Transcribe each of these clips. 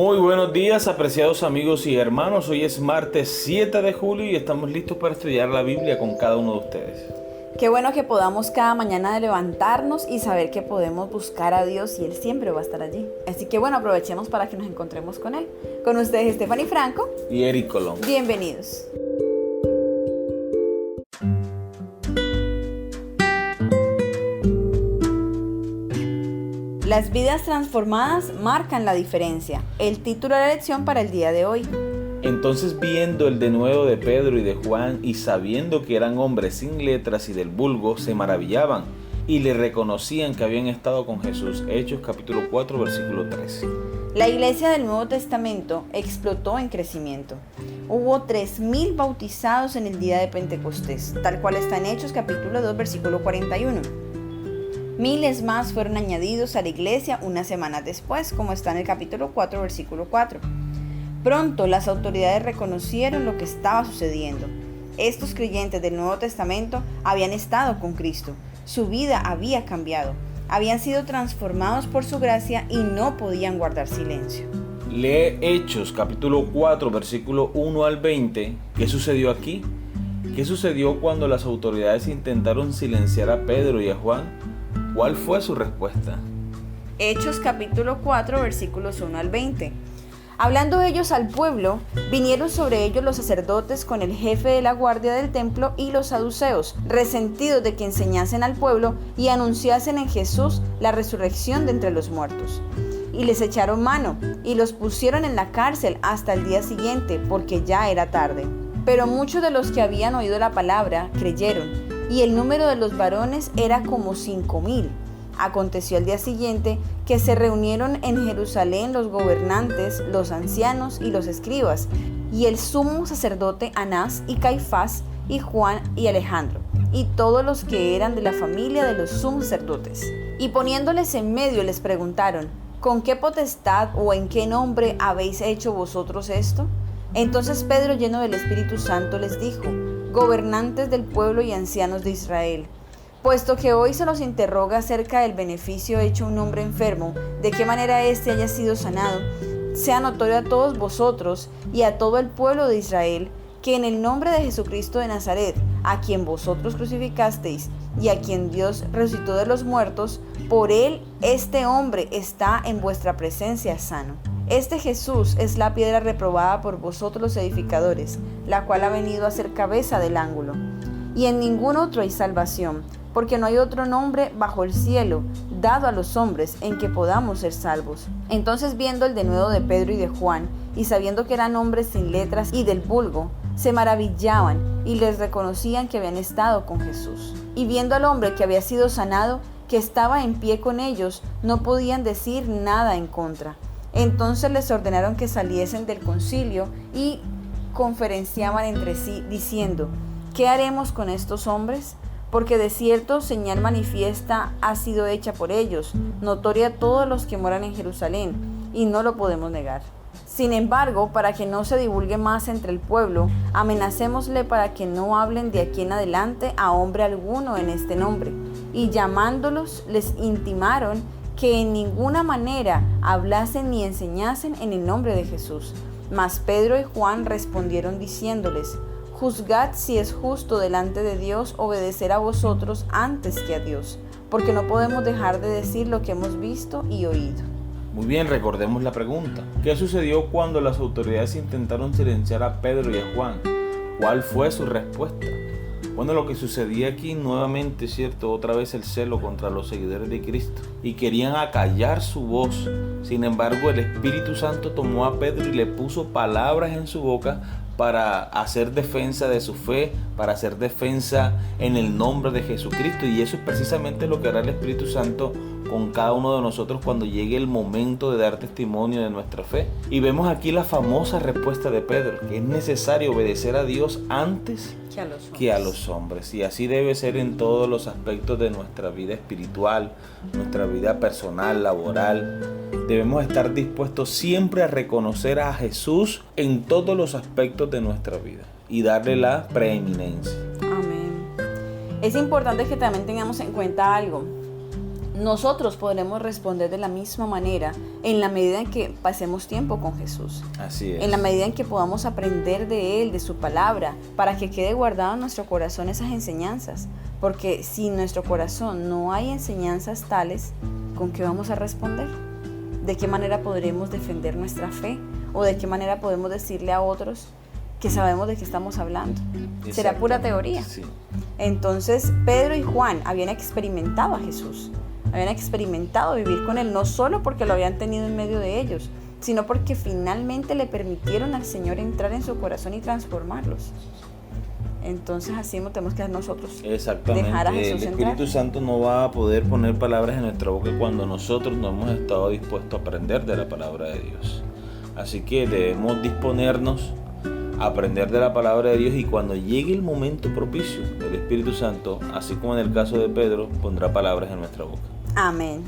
Muy buenos días, apreciados amigos y hermanos. Hoy es martes 7 de julio y estamos listos para estudiar la Biblia con cada uno de ustedes. Qué bueno que podamos cada mañana levantarnos y saber que podemos buscar a Dios y Él siempre va a estar allí. Así que bueno, aprovechemos para que nos encontremos con Él. Con ustedes Stephanie Franco Y Eric Colón. Bienvenidos. Las vidas transformadas marcan la diferencia. El título de la lección para el día de hoy. Entonces, viendo el denuedo de Pedro y de Juan y sabiendo que eran hombres sin letras y del vulgo, se maravillaban y le reconocían que habían estado con Jesús. Hechos capítulo 4 versículo 13. La iglesia del Nuevo Testamento explotó en crecimiento. Hubo 3,000 bautizados en el día de Pentecostés, tal cual está en Hechos capítulo 2 versículo 41. Miles más fueron añadidos a la iglesia unas semanas después, como está en el capítulo 4 versículo 4. Pronto las autoridades reconocieron lo que estaba sucediendo. Estos creyentes del Nuevo Testamento habían estado con Cristo. Su vida había cambiado. Habían sido transformados por su gracia y no podían guardar silencio. Lee Hechos capítulo 4 versículo 1 al 20. ¿Qué sucedió aquí? ¿Qué sucedió cuando las autoridades intentaron silenciar a Pedro y a Juan? ¿Cuál fue su respuesta? Hechos capítulo 4 versículos 1 al 20. Hablando ellos al pueblo, vinieron sobre ellos los sacerdotes con el jefe de la guardia del templo y los saduceos, resentidos de que enseñasen al pueblo y anunciasen en Jesús la resurrección de entre los muertos. Y les echaron mano y los pusieron en la cárcel hasta el día siguiente, porque ya era tarde. Pero muchos de los que habían oído la palabra creyeron, y el número de los varones era como 5,000. Aconteció al día siguiente que se reunieron en Jerusalén los gobernantes, los ancianos y los escribas, y el sumo sacerdote Anás y Caifás y Juan y Alejandro, y todos los que eran de la familia de los sumos sacerdotes. Y poniéndoles en medio les preguntaron: ¿con qué potestad o en qué nombre habéis hecho vosotros esto? Entonces Pedro, lleno del Espíritu Santo, les dijo: gobernantes del pueblo y ancianos de Israel, puesto que hoy se nos interroga acerca del beneficio hecho a un hombre enfermo, de qué manera éste haya sido sanado, sea notorio a todos vosotros y a todo el pueblo de Israel, que en el nombre de Jesucristo de Nazaret, a quien vosotros crucificasteis y a quien Dios resucitó de los muertos, por él este hombre está en vuestra presencia sano. Este Jesús es la piedra reprobada por vosotros los edificadores, la cual ha venido a ser cabeza del ángulo. Y en ningún otro hay salvación, porque no hay otro nombre bajo el cielo dado a los hombres en que podamos ser salvos. Entonces, viendo el denuedo de Pedro y de Juan, y sabiendo que eran hombres sin letras y del vulgo, se maravillaban y les reconocían que habían estado con Jesús. Y viendo al hombre que había sido sanado, que estaba en pie con ellos, no podían decir nada en contra. Entonces les ordenaron que saliesen del concilio y conferenciaban entre sí, diciendo: ¿qué haremos con estos hombres? Porque de cierto señal manifiesta ha sido hecha por ellos, notoria a todos los que moran en Jerusalén, y no lo podemos negar. Sin embargo, para que no se divulgue más entre el pueblo, amenacémosle para que no hablen de aquí en adelante a hombre alguno en este nombre. Y llamándolos, les intimaron que en ninguna manera hablasen ni enseñasen en el nombre de Jesús. Mas Pedro y Juan respondieron diciéndoles: juzgad si es justo delante de Dios obedecer a vosotros antes que a Dios, porque no podemos dejar de decir lo que hemos visto y oído. Muy bien, recordemos la pregunta. ¿Qué sucedió cuando las autoridades intentaron silenciar a Pedro y a Juan? ¿Cuál fue su respuesta? Bueno, lo que sucedía aquí nuevamente, ¿cierto? Otra vez el celo contra los seguidores de Cristo. Y querían acallar su voz. Sin embargo, el Espíritu Santo tomó a Pedro y le puso palabras en su boca para hacer defensa de su fe, para hacer defensa en el nombre de Jesucristo. Y eso es precisamente lo que hará el Espíritu Santo con cada uno de nosotros cuando llegue el momento de dar testimonio de nuestra fe. Y vemos aquí la famosa respuesta de Pedro, que es necesario obedecer a Dios antes que a los hombres. Y así debe ser en todos los aspectos de nuestra vida espiritual, nuestra vida personal, laboral. Debemos estar dispuestos siempre a reconocer a Jesús en todos los aspectos de nuestra vida y darle la preeminencia. Amén. Es importante que también tengamos en cuenta algo. nosotros podremos responder de la misma manera en la medida en que pasemos tiempo con Jesús. Así es. En la medida en que podamos aprender de Él, de su palabra, para que quede guardado en nuestro corazón esas enseñanzas. Porque si en nuestro corazón no hay enseñanzas tales, ¿con qué vamos a responder? ¿De qué manera podremos defender nuestra fe? ¿O de qué manera podemos decirle a otros que sabemos de qué estamos hablando? ¿Será pura teoría? Sí. Entonces Pedro y Juan habían experimentado a Jesús, habían experimentado vivir con Él, no solo porque lo habían tenido en medio de ellos, sino porque finalmente le permitieron al Señor entrar en su corazón y transformarlos. Entonces así mismo tenemos que nosotros dejar a Jesús El Espíritu Santo no va a poder poner palabras en nuestra boca cuando nosotros no hemos estado dispuestos a aprender de la palabra de Dios. Así que debemos disponernos a aprender de la palabra de Dios, y cuando llegue el momento propicio, el Espíritu Santo, así como en el caso de Pedro, pondrá palabras en nuestra boca. Amén.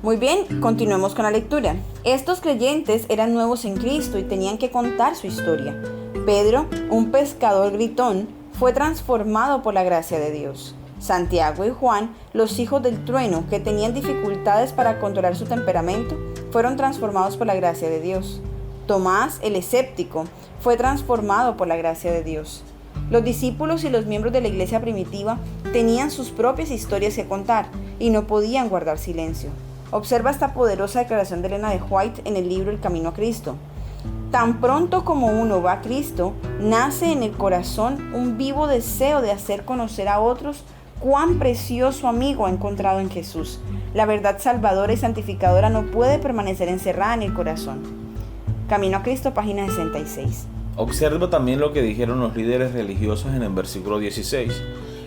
Muy bien, continuemos con la lectura. Estos creyentes eran nuevos en Cristo y tenían que contar su historia. Pedro, un pescador gritón, fue transformado por la gracia de Dios. Santiago y Juan, los hijos del trueno, que tenían dificultades para controlar su temperamento, fueron transformados por la gracia de Dios. Tomás, el escéptico, fue transformado por la gracia de Dios. Los discípulos y los miembros de la iglesia primitiva tenían sus propias historias que contar y no podían guardar silencio. Observa esta poderosa declaración de Elena de White en el libro El Camino a Cristo. Tan pronto como uno va a Cristo, nace en el corazón un vivo deseo de hacer conocer a otros cuán precioso amigo ha encontrado en Jesús. La verdad salvadora y santificadora no puede permanecer encerrada en el corazón. Camino a Cristo, página 66. Observa también lo que dijeron los líderes religiosos en el versículo 16.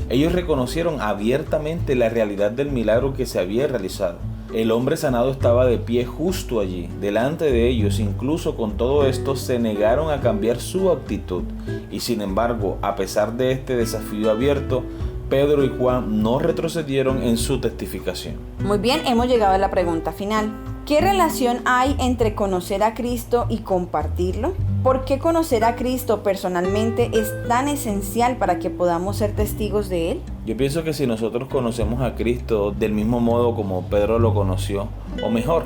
Ellos reconocieron abiertamente la realidad del milagro que se había realizado. El hombre sanado estaba de pie justo allí, delante de ellos. Incluso con todo esto se negaron a cambiar su actitud. Y sin embargo, a pesar de este desafío abierto, Pedro y Juan no retrocedieron en su testificación. Muy bien, hemos llegado a la pregunta final. ¿Qué relación hay entre conocer a Cristo y compartirlo? ¿Por qué conocer a Cristo personalmente es tan esencial para que podamos ser testigos de Él? Yo pienso que si nosotros conocemos a Cristo del mismo modo como Pedro lo conoció, o mejor,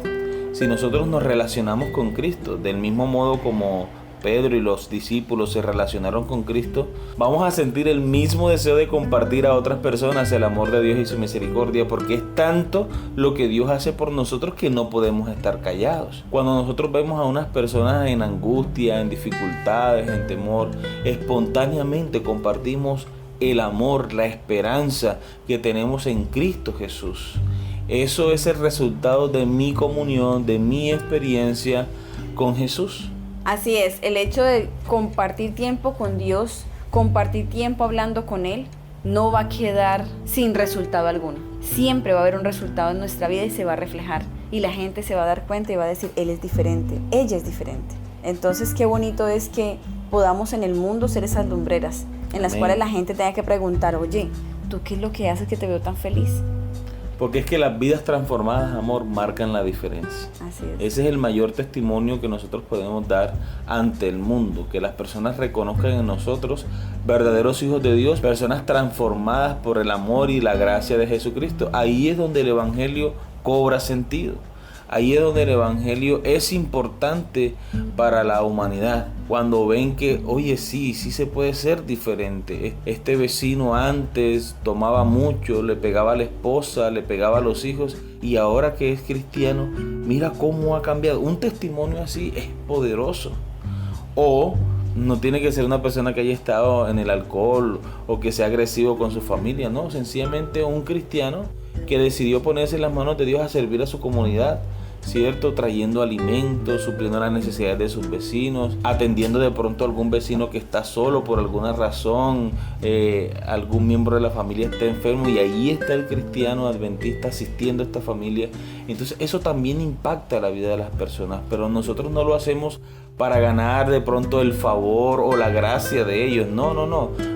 si nosotros nos relacionamos con Cristo del mismo modo como Pedro y los discípulos se relacionaron con Cristo, vamos a sentir el mismo deseo de compartir a otras personas el amor de Dios y su misericordia, porque es tanto lo que Dios hace por nosotros que no podemos estar callados. Cuando nosotros vemos a unas personas en angustia, en dificultades, en temor, espontáneamente compartimos el amor, la esperanza que tenemos en Cristo Jesús. Eso es el resultado de mi comunión, de mi experiencia con Jesús. Así es, el hecho de compartir tiempo con Dios, compartir tiempo hablando con Él, no va a quedar sin resultado alguno. Siempre va a haber un resultado en nuestra vida y se va a reflejar. Y la gente se va a dar cuenta y va a decir, Él es diferente, ella es diferente. Entonces, qué bonito es que podamos en el mundo ser esas lumbreras, en las cuales la gente tenga que preguntar, oye, ¿tú qué es lo que haces que te veo tan feliz? Porque es que las vidas transformadas, amor, marcan la diferencia. Así es. Ese es el mayor testimonio que nosotros podemos dar ante el mundo, que las personas reconozcan en nosotros verdaderos hijos de Dios, personas transformadas por el amor y la gracia de Jesucristo. Ahí es donde el Evangelio cobra sentido. Ahí es donde el Evangelio es importante para la humanidad. Cuando ven que, oye, sí se puede ser diferente. Este vecino antes tomaba mucho, le pegaba a la esposa, le pegaba a los hijos, y ahora que es cristiano, mira cómo ha cambiado. Un testimonio así es poderoso. O no tiene que ser una persona que haya estado en el alcohol o que sea agresivo con su familia, no, sencillamente un cristiano que decidió ponerse en las manos de Dios a servir a su comunidad, ¿cierto? Trayendo alimentos, supliendo las necesidades de sus vecinos, atendiendo de pronto a algún vecino que está solo por alguna razón, algún miembro de la familia está enfermo y ahí está el cristiano adventista asistiendo a esta familia. Entonces eso también impacta la vida de las personas, pero nosotros no lo hacemos para ganar de pronto el favor o la gracia de ellos, no,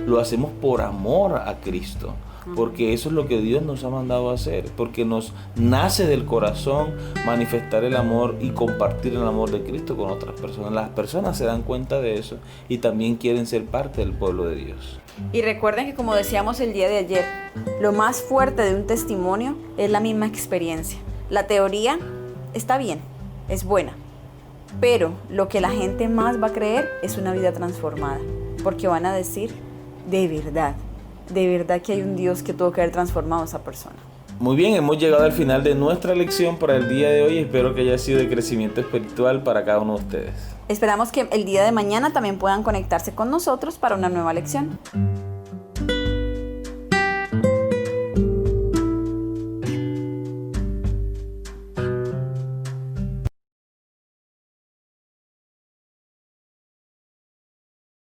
lo hacemos por amor a Cristo. porque eso es lo que Dios nos ha mandado a hacer, porque nos nace del corazón manifestar el amor y compartir el amor de Cristo con otras personas. Las personas se dan cuenta de eso y también quieren ser parte del pueblo de Dios. Y recuerden que, como decíamos el día de ayer, lo más fuerte de un testimonio es la misma experiencia. La teoría está bien, es buena, pero lo que la gente más va a creer es una vida transformada, porque van a decir, de verdad que hay un Dios que tuvo que haber transformado a esa persona. Muy bien, hemos llegado al final de nuestra lección para el día de hoy. Espero que haya sido de crecimiento espiritual para cada uno de ustedes. Esperamos que el día de mañana también puedan conectarse con nosotros para una nueva lección.